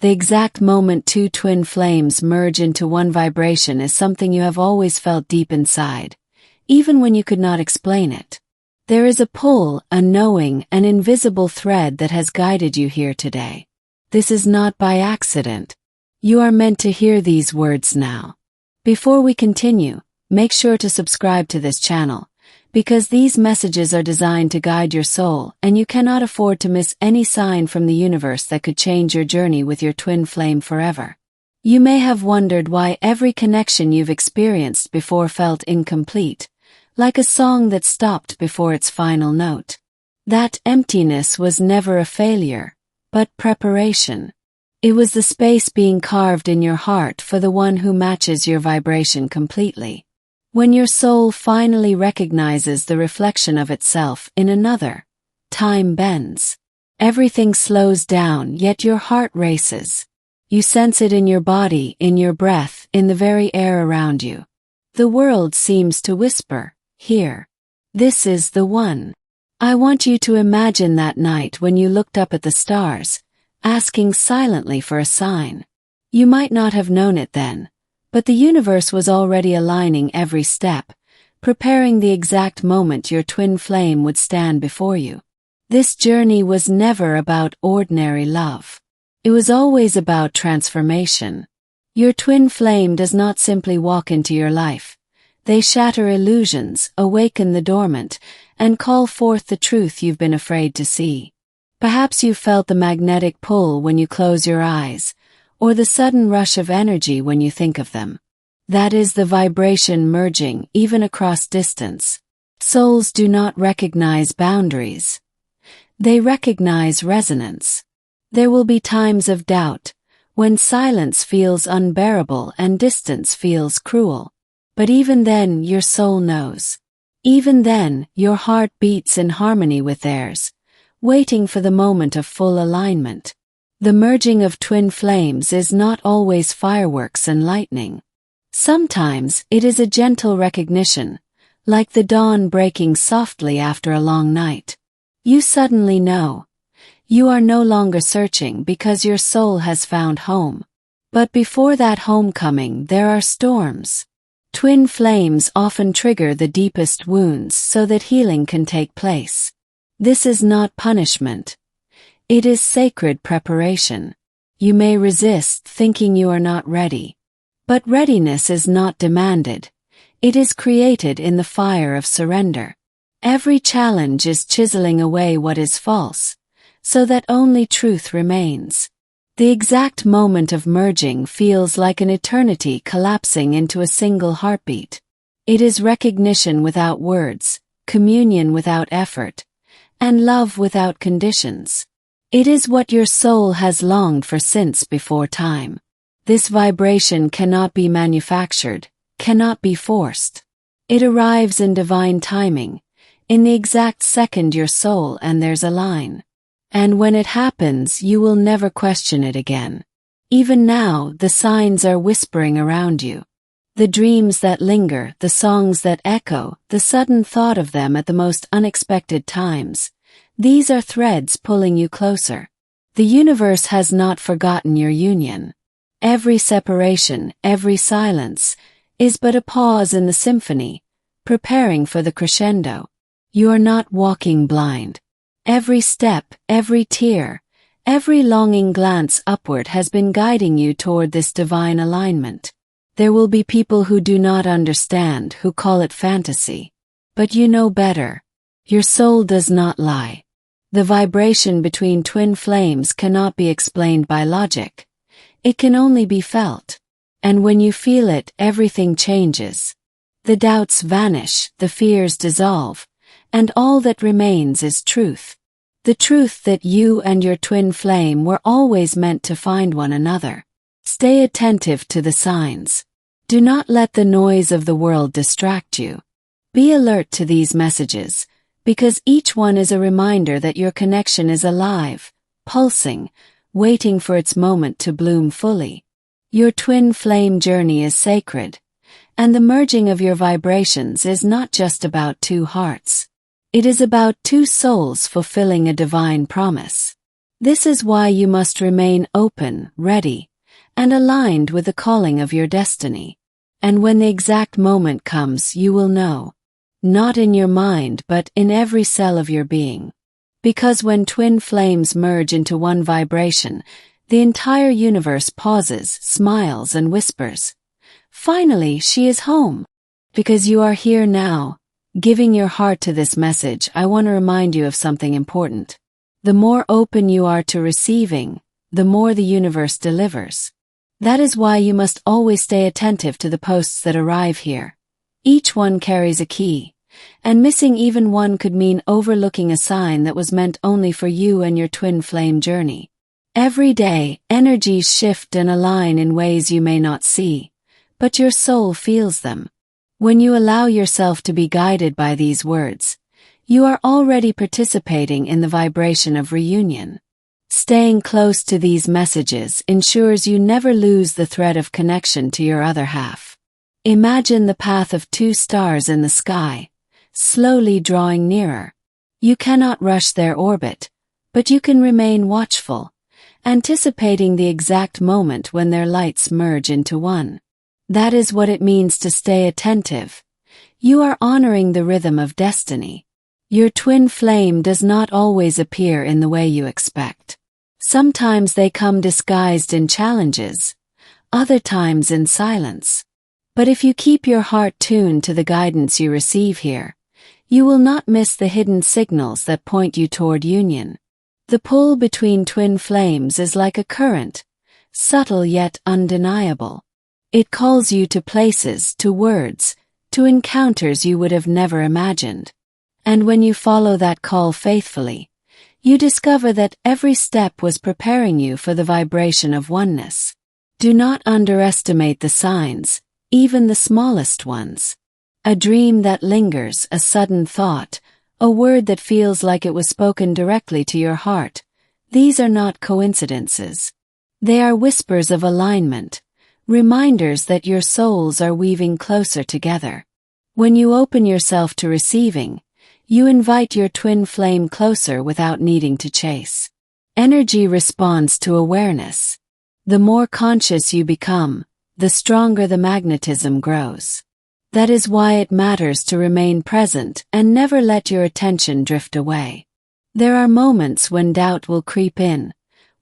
The exact moment two twin flames merge into one vibration is something you have always felt deep inside, even when you could not explain it. There is a pull, a knowing, an invisible thread that has guided you here today. This is not by accident. You are meant to hear these words now. Before we continue, make sure to subscribe to this channel, because these messages are designed to guide your soul, and you cannot afford to miss any sign from the universe that could change your journey with your twin flame forever. You may have wondered why every connection you've experienced before felt incomplete, like a song that stopped before its final note. That emptiness was never a failure, but preparation. It was the space being carved in your heart for the one who matches your vibration completely. When your soul finally recognizes the reflection of itself in another, time bends. Everything slows down, yet your heart races. You sense it in your body, in your breath, in the very air around you. The world seems to whisper, "Here. This is the one." I want you to imagine that night when you looked up at the stars, asking silently for a sign. You might not have known it then, but the universe was already aligning every step, preparing the exact moment your twin flame would stand before you. This journey was never about ordinary love. It was always about transformation. Your twin flame does not simply walk into your life. They shatter illusions, awaken the dormant, and call forth the truth you've been afraid to see. Perhaps you felt the magnetic pull when you close your eyes, or the sudden rush of energy when you think of them. That is the vibration merging, even across distance. Souls do not recognize boundaries. They recognize resonance. There will be times of doubt, when silence feels unbearable and distance feels cruel. But even then, your soul knows. Even then, your heart beats in harmony with theirs, waiting for the moment of full alignment. The merging of twin flames is not always fireworks and lightning. Sometimes it is a gentle recognition, like the dawn breaking softly after a long night. You suddenly know. You are no longer searching because your soul has found home. But before that homecoming, there are storms. Twin flames often trigger the deepest wounds so that healing can take place. This is not punishment. It is sacred preparation. You may resist, thinking you are not ready. But readiness is not demanded. It is created in the fire of surrender. Every challenge is chiseling away what is false, so that only truth remains. The exact moment of merging feels like an eternity collapsing into a single heartbeat. It is recognition without words, communion without effort, and love without conditions. It is what your soul has longed for since before time. This vibration cannot be manufactured, cannot be forced. It arrives in divine timing, in the exact second your soul and theirs align. And when it happens, you will never question it again. Even now, the signs are whispering around you. The dreams that linger, the songs that echo, the sudden thought of them at the most unexpected times. These are threads pulling you closer. The universe has not forgotten your union. Every separation, every silence, is but a pause in the symphony, preparing for the crescendo. You are not walking blind. Every step, every tear, every longing glance upward has been guiding you toward this divine alignment. There will be people who do not understand, who call it fantasy. But you know better. Your soul does not lie. The vibration between twin flames cannot be explained by logic. It can only be felt. And when you feel it, everything changes. The doubts vanish, the fears dissolve, and all that remains is truth. The truth that you and your twin flame were always meant to find one another. Stay attentive to the signs. Do not let the noise of the world distract you. Be alert to these messages, because each one is a reminder that your connection is alive, pulsing, waiting for its moment to bloom fully. Your twin flame journey is sacred, and the merging of your vibrations is not just about two hearts. It is about two souls fulfilling a divine promise. This is why you must remain open, ready, and aligned with the calling of your destiny. And when the exact moment comes, you will know. Not in your mind, but in every cell of your being. Because when twin flames merge into one vibration, the entire universe pauses, smiles, and whispers, "Finally, she is home." Because you are here now, giving your heart to this message, I want to remind you of something important. The more open you are to receiving, the more the universe delivers. That is why you must always stay attentive to the posts that arrive here. Each one carries a key, and missing even one could mean overlooking a sign that was meant only for you and your twin flame journey. Every day, energies shift and align in ways you may not see, but your soul feels them. When you allow yourself to be guided by these words, you are already participating in the vibration of reunion. Staying close to these messages ensures you never lose the thread of connection to your other half. Imagine the path of two stars in the sky, slowly drawing nearer. You cannot rush their orbit, but you can remain watchful, anticipating the exact moment when their lights merge into one. That is what it means to stay attentive. You are honoring the rhythm of destiny. Your twin flame does not always appear in the way you expect. Sometimes they come disguised in challenges, other times in silence. But if you keep your heart tuned to the guidance you receive here, you will not miss the hidden signals that point you toward union. The pull between twin flames is like a current, subtle yet undeniable. It calls you to places, to words, to encounters you would have never imagined. And when you follow that call faithfully, you discover that every step was preparing you for the vibration of oneness. Do not underestimate the signs, even the smallest ones. A dream that lingers, a sudden thought, a word that feels like it was spoken directly to your heart. These are not coincidences. They are whispers of alignment, reminders that your souls are weaving closer together. When you open yourself to receiving, you invite your twin flame closer without needing to chase. Energy responds to awareness. The more conscious you become, the stronger the magnetism grows. That is why it matters to remain present and never let your attention drift away. There are moments when doubt will creep in,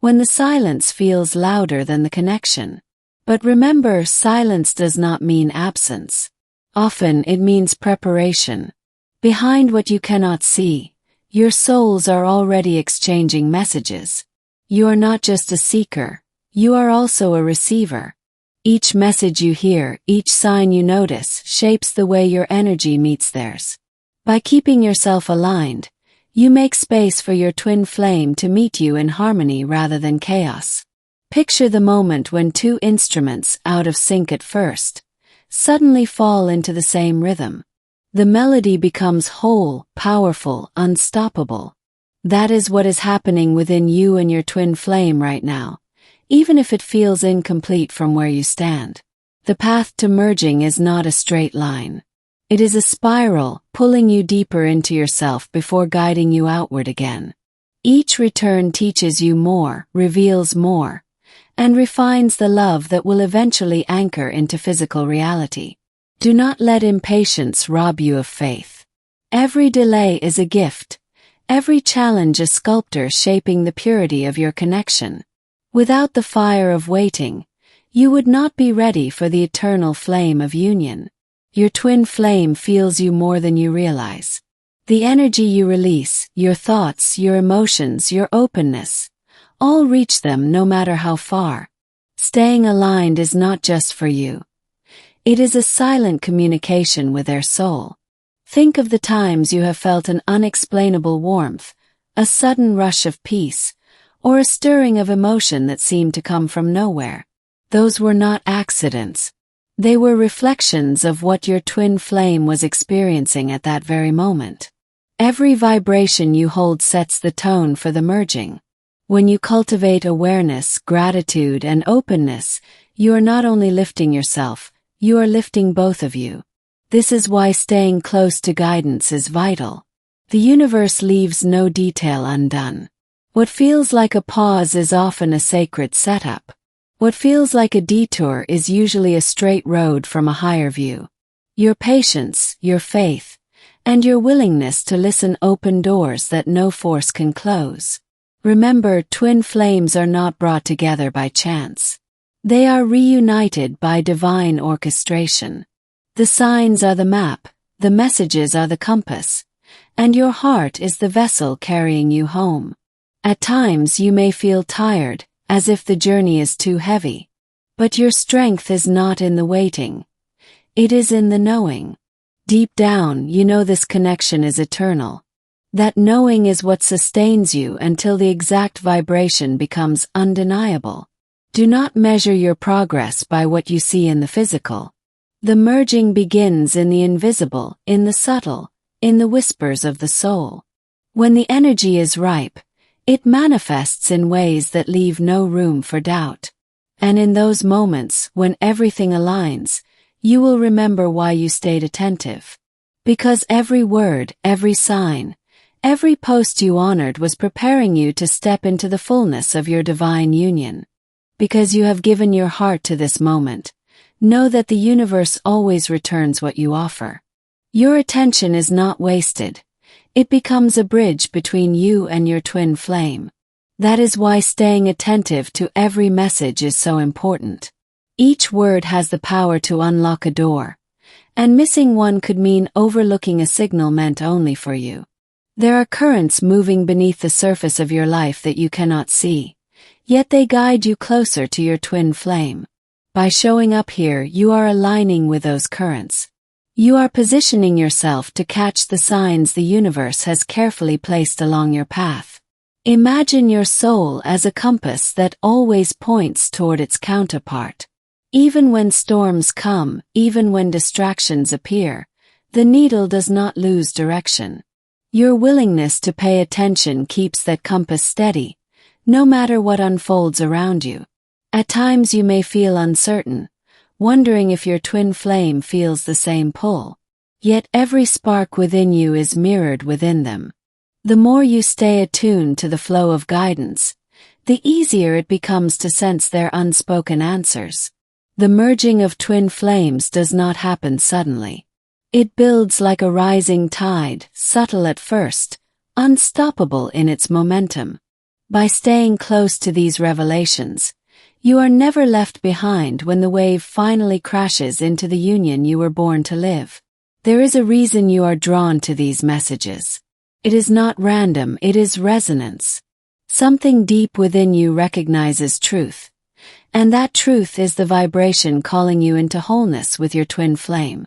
when the silence feels louder than the connection. But remember, silence does not mean absence. Often it means preparation. Behind what you cannot see, your souls are already exchanging messages. You are not just a seeker, you are also a receiver. Each message you hear, each sign you notice, shapes the way your energy meets theirs. By keeping yourself aligned, you make space for your twin flame to meet you in harmony rather than chaos. Picture the moment when two instruments, out of sync at first, suddenly fall into the same rhythm. The melody becomes whole, powerful, unstoppable. That is what is happening within you and your twin flame right now, even if it feels incomplete from where you stand. The path to merging is not a straight line. It is a spiral, pulling you deeper into yourself before guiding you outward again. Each return teaches you more, reveals more, and refines the love that will eventually anchor into physical reality. Do not let impatience rob you of faith. Every delay is a gift, every challenge a sculptor shaping the purity of your connection. Without the fire of waiting, you would not be ready for the eternal flame of union. Your twin flame feels you more than you realize. The energy you release, your thoughts, your emotions, your openness, all reach them no matter how far. Staying aligned is not just for you. It is a silent communication with their soul. Think of the times you have felt an unexplainable warmth, a sudden rush of peace, or a stirring of emotion that seemed to come from nowhere. Those were not accidents. They were reflections of what your twin flame was experiencing at that very moment. Every vibration you hold sets the tone for the merging. When you cultivate awareness, gratitude, and openness, you are not only lifting yourself, you are lifting both of you. This is why staying close to guidance is vital. The universe leaves no detail undone. What feels like a pause is often a sacred setup. What feels like a detour is usually a straight road from a higher view. Your patience, your faith, and your willingness to listen open doors that no force can close. Remember, twin flames are not brought together by chance. They are reunited by divine orchestration. The signs are the map, the messages are the compass, and your heart is the vessel carrying you home. At times you may feel tired, as if the journey is too heavy. But your strength is not in the waiting. It is in the knowing. Deep down, you know this connection is eternal. That knowing is what sustains you until the exact vibration becomes undeniable. Do not measure your progress by what you see in the physical. The merging begins in the invisible, in the subtle, in the whispers of the soul. When the energy is ripe, it manifests in ways that leave no room for doubt. And in those moments, when everything aligns, you will remember why you stayed attentive. Because every word, every sign, every post you honored was preparing you to step into the fullness of your divine union. Because you have given your heart to this moment, know that the universe always returns what you offer. Your attention is not wasted. It becomes a bridge between you and your twin flame. That is why staying attentive to every message is so important. Each word has the power to unlock a door, and missing one could mean overlooking a signal meant only for you. There are currents moving beneath the surface of your life that you cannot see, yet they guide you closer to your twin flame. By showing up here, you are aligning with those currents. You are positioning yourself to catch the signs the universe has carefully placed along your path. Imagine your soul as a compass that always points toward its counterpart. Even when storms come, even when distractions appear, the needle does not lose direction. Your willingness to pay attention keeps that compass steady, no matter what unfolds around you. At times you may feel uncertain, wondering if your twin flame feels the same pull. Yet every spark within you is mirrored within them. The more you stay attuned to the flow of guidance, the easier it becomes to sense their unspoken answers. The merging of twin flames does not happen suddenly. It builds like a rising tide, subtle at first, unstoppable in its momentum. By staying close to these revelations, you are never left behind when the wave finally crashes into the union you were born to live. There is a reason you are drawn to these messages. It is not random, it is resonance. Something deep within you recognizes truth. And that truth is the vibration calling you into wholeness with your twin flame.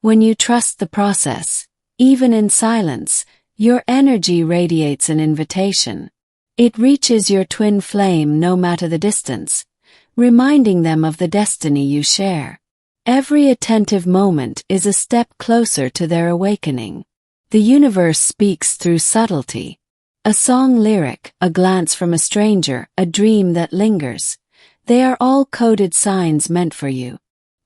When you trust the process, even in silence, your energy radiates an invitation. It reaches your twin flame no matter the distance, reminding them of the destiny you share. Every attentive moment is a step closer to their awakening. The universe speaks through subtlety. A song lyric, a glance from a stranger, a dream that lingers. They are all coded signs meant for you.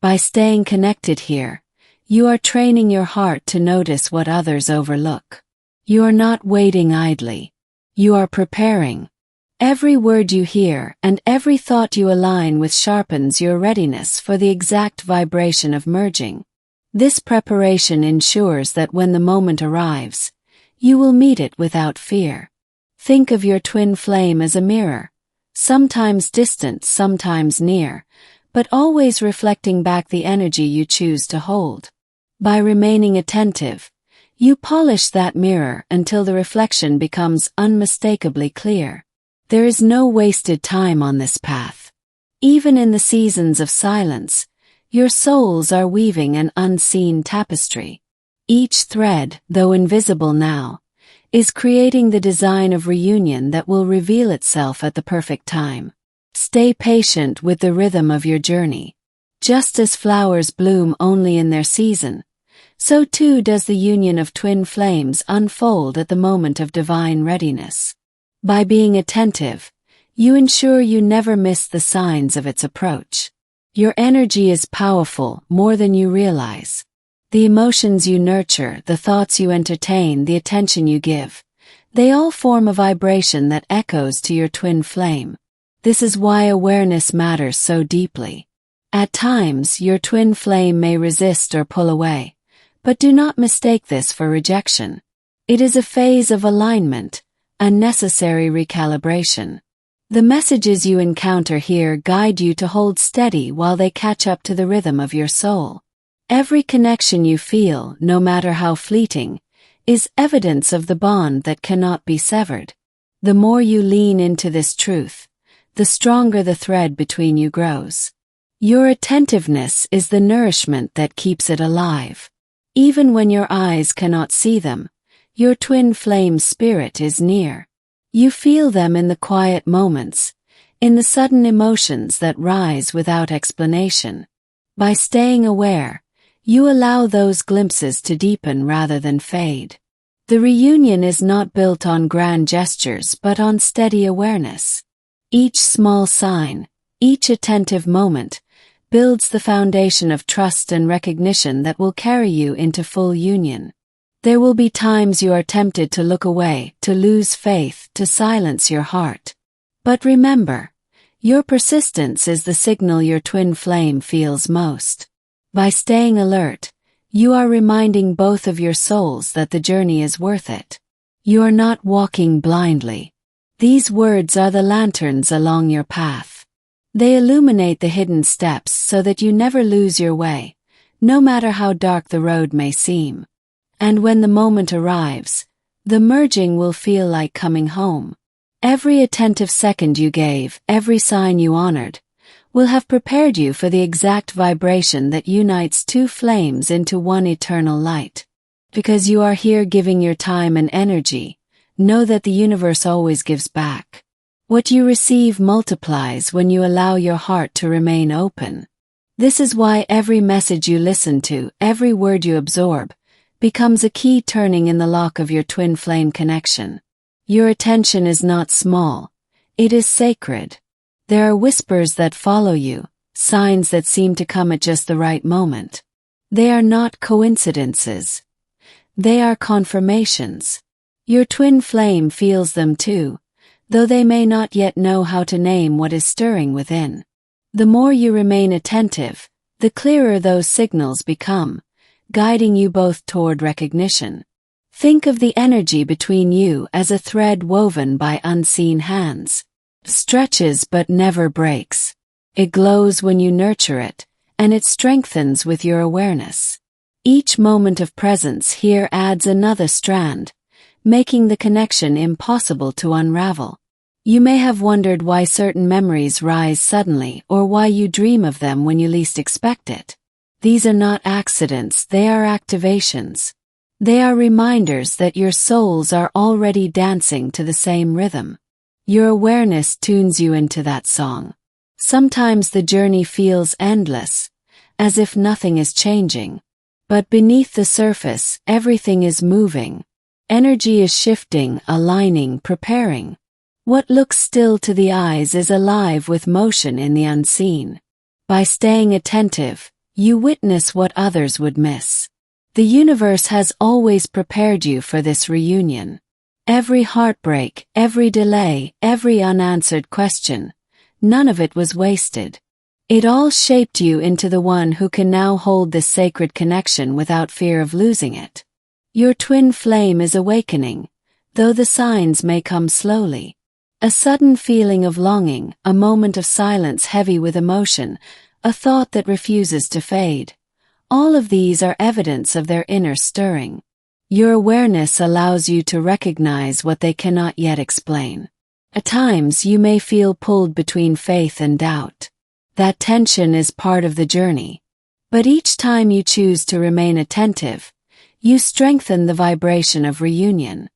By staying connected here, you are training your heart to notice what others overlook. You are not waiting idly. You are preparing. Every word you hear and every thought you align with sharpens your readiness for the exact vibration of merging. This preparation ensures that when the moment arrives, you will meet it without fear. Think of your twin flame as a mirror. Sometimes distant, sometimes near, but always reflecting back the energy you choose to hold. By remaining attentive, you polish that mirror until the reflection becomes unmistakably clear. There is no wasted time on this path. Even in the seasons of silence, your souls are weaving an unseen tapestry. Each thread, though invisible now, is creating the design of reunion that will reveal itself at the perfect time. Stay patient with the rhythm of your journey. Just as flowers bloom only in their season, so too does the union of twin flames unfold at the moment of divine readiness. By being attentive, you ensure you never miss the signs of its approach. Your energy is powerful, more than you realize. The emotions you nurture, the thoughts you entertain, the attention you give, They all form a vibration that echoes to your twin flame. This is why awareness matters so deeply. At times, your twin flame may resist or pull away, but do not mistake this for rejection. It is a phase of alignment, a necessary recalibration. The messages you encounter here guide you to hold steady while they catch up to the rhythm of your soul. Every connection you feel, no matter how fleeting, is evidence of the bond that cannot be severed. The more you lean into this truth, the stronger the thread between you grows. Your attentiveness is the nourishment that keeps it alive. Even when your eyes cannot see them, your twin flame spirit is near. You feel them in the quiet moments, in the sudden emotions that rise without explanation. By staying aware, you allow those glimpses to deepen rather than fade. The reunion is not built on grand gestures but on steady awareness. Each small sign, each attentive moment, builds the foundation of trust and recognition that will carry you into full union. There will be times you are tempted to look away, to lose faith, to silence your heart. But remember, your persistence is the signal your twin flame feels most. By staying alert, you are reminding both of your souls that the journey is worth it. You are not walking blindly. These words are the lanterns along your path. They illuminate the hidden steps so that you never lose your way, no matter how dark the road may seem. And when the moment arrives, the merging will feel like coming home. Every attentive second you gave, every sign you honored, will have prepared you for the exact vibration that unites two flames into one eternal light. Because you are here giving your time and energy, know that the universe always gives back. What you receive multiplies when you allow your heart to remain open. This is why every message you listen to, every word you absorb, becomes a key turning in the lock of your twin flame connection. Your attention is not small, it is sacred. There are whispers that follow you, signs that seem to come at just the right moment. They are not coincidences. They are confirmations. Your twin flame feels them too, though they may not yet know how to name what is stirring within. The more you remain attentive, the clearer those signals become, guiding you both toward recognition. Think of the energy between you as a thread woven by unseen hands. It stretches but never breaks. It glows when you nurture it, and it strengthens with your awareness. Each moment of presence here adds another strand, making the connection impossible to unravel. You may have wondered why certain memories rise suddenly or why you dream of them when you least expect it. These are not accidents, they are activations. They are reminders that your souls are already dancing to the same rhythm. Your awareness tunes you into that song. Sometimes the journey feels endless, as if nothing is changing. But beneath the surface, everything is moving. Energy is shifting, aligning, preparing. What looks still to the eyes is alive with motion in the unseen. By staying attentive, you witness what others would miss. The universe has always prepared you for this reunion. Every heartbreak, every delay, every unanswered question, none of it was wasted. It all shaped you into the one who can now hold this sacred connection without fear of losing it. Your twin flame is awakening, though the signs may come slowly. A sudden feeling of longing, a moment of silence heavy with emotion, a thought that refuses to fade. All of these are evidence of their inner stirring. Your awareness allows you to recognize what they cannot yet explain. At times you may feel pulled between faith and doubt. That tension is part of the journey. But each time you choose to remain attentive, you strengthen the vibration of reunion.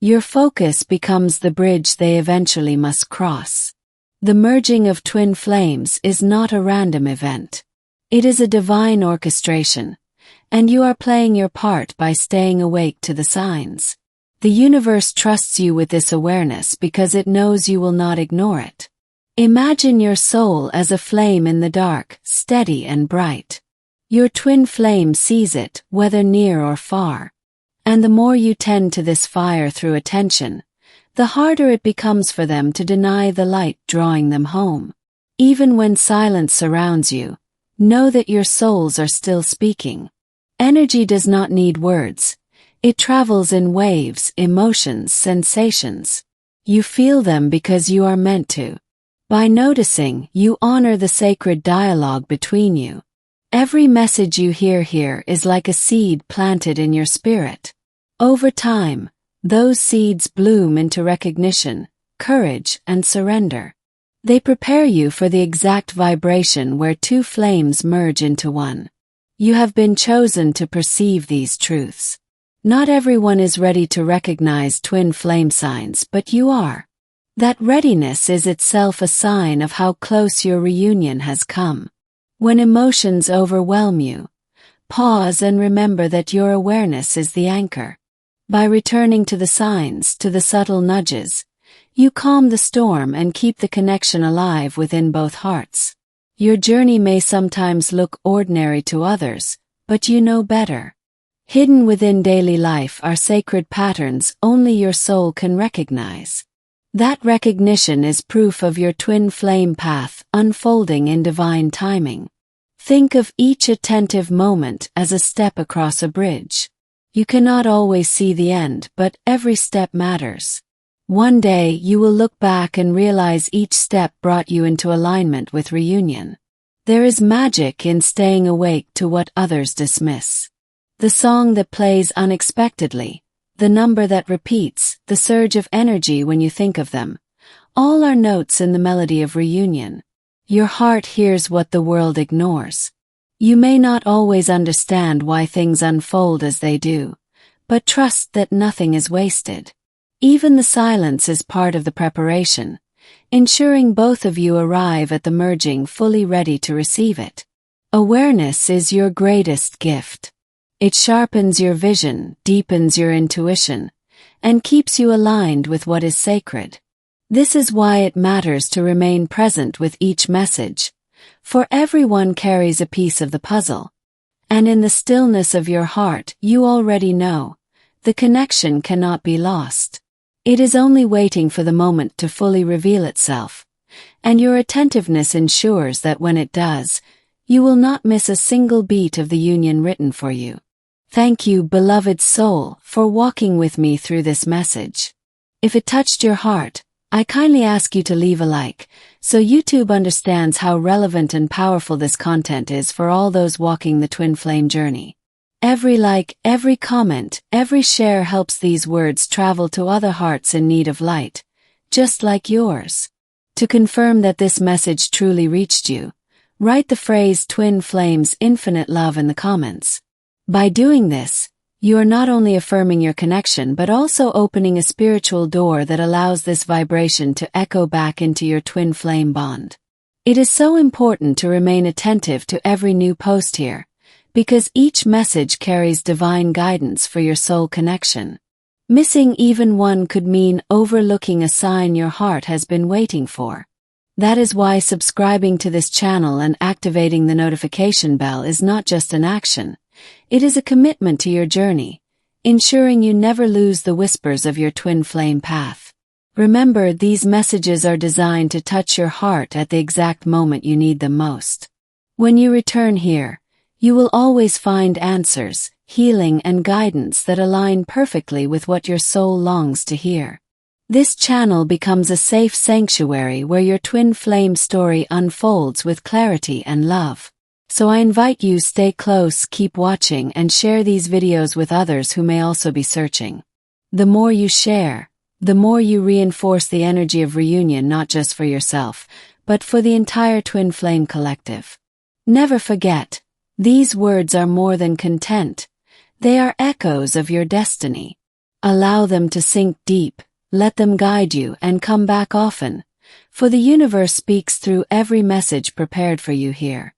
Your focus becomes the bridge they eventually must cross. The merging of twin flames is not a random event. It is a divine orchestration, and you are playing your part by staying awake to the signs. The universe trusts you with this awareness because it knows you will not ignore it. Imagine your soul as a flame in the dark, steady and bright. Your twin flame sees it, whether near or far. And the more you tend to this fire through attention, the harder it becomes for them to deny the light drawing them home. Even when silence surrounds you, know that your souls are still speaking. Energy does not need words. It travels in waves, emotions, sensations. You feel them because you are meant to. By noticing, you honor the sacred dialogue between you. Every message you hear here is like a seed planted in your spirit. Over time, those seeds bloom into recognition, courage, and surrender. They prepare you for the exact vibration where two flames merge into one. You have been chosen to perceive these truths. Not everyone is ready to recognize twin flame signs, but you are. That readiness is itself a sign of how close your reunion has come. When emotions overwhelm you, pause and remember that your awareness is the anchor. By returning to the signs, to the subtle nudges, you calm the storm and keep the connection alive within both hearts. Your journey may sometimes look ordinary to others, but you know better. Hidden within daily life are sacred patterns only your soul can recognize. That recognition is proof of your twin flame path unfolding in divine timing. Think of each attentive moment as a step across a bridge. You cannot always see the end, but every step matters. One day you will look back and realize each step brought you into alignment with reunion. There is magic in staying awake to what others dismiss. The song that plays unexpectedly, the number that repeats, the surge of energy when you think of them, all are notes in the melody of reunion. Your heart hears what the world ignores. You may not always understand why things unfold as they do, but trust that nothing is wasted. Even the silence is part of the preparation, ensuring both of you arrive at the merging fully ready to receive it. Awareness is your greatest gift. It sharpens your vision, deepens your intuition, and keeps you aligned with what is sacred. This is why it matters to remain present with each message, for everyone carries a piece of the puzzle. And in the stillness of your heart, you already know, the connection cannot be lost. It is only waiting for the moment to fully reveal itself, and your attentiveness ensures that when it does, you will not miss a single beat of the union written for you. Thank you, beloved soul, for walking with me through this message. If it touched your heart, I kindly ask you to leave a like, so YouTube understands how relevant and powerful this content is for all those walking the twin flame journey. Every like, every comment, every share helps these words travel to other hearts in need of light, just like yours. To confirm that this message truly reached you, write the phrase Twin Flames Infinite Love in the comments. By doing this, you are not only affirming your connection but also opening a spiritual door that allows this vibration to echo back into your twin flame bond. It is so important to remain attentive to every new post here, because each message carries divine guidance for your soul connection. Missing even one could mean overlooking a sign your heart has been waiting for. That is why subscribing to this channel and activating the notification bell is not just an action. It is a commitment to your journey, ensuring you never lose the whispers of your twin flame path. Remember, these messages are designed to touch your heart at the exact moment you need them most. When you return here, you will always find answers, healing, and guidance that align perfectly with what your soul longs to hear. This channel becomes a safe sanctuary where your twin flame story unfolds with clarity and love. So I invite you, stay close, keep watching, and share these videos with others who may also be searching. The more you share, the more you reinforce the energy of reunion, not just for yourself, but for the entire twin flame collective. Never forget, these words are more than content. They are echoes of your destiny. Allow them to sink deep, let them guide you, and come back often, for the universe speaks through every message prepared for you here.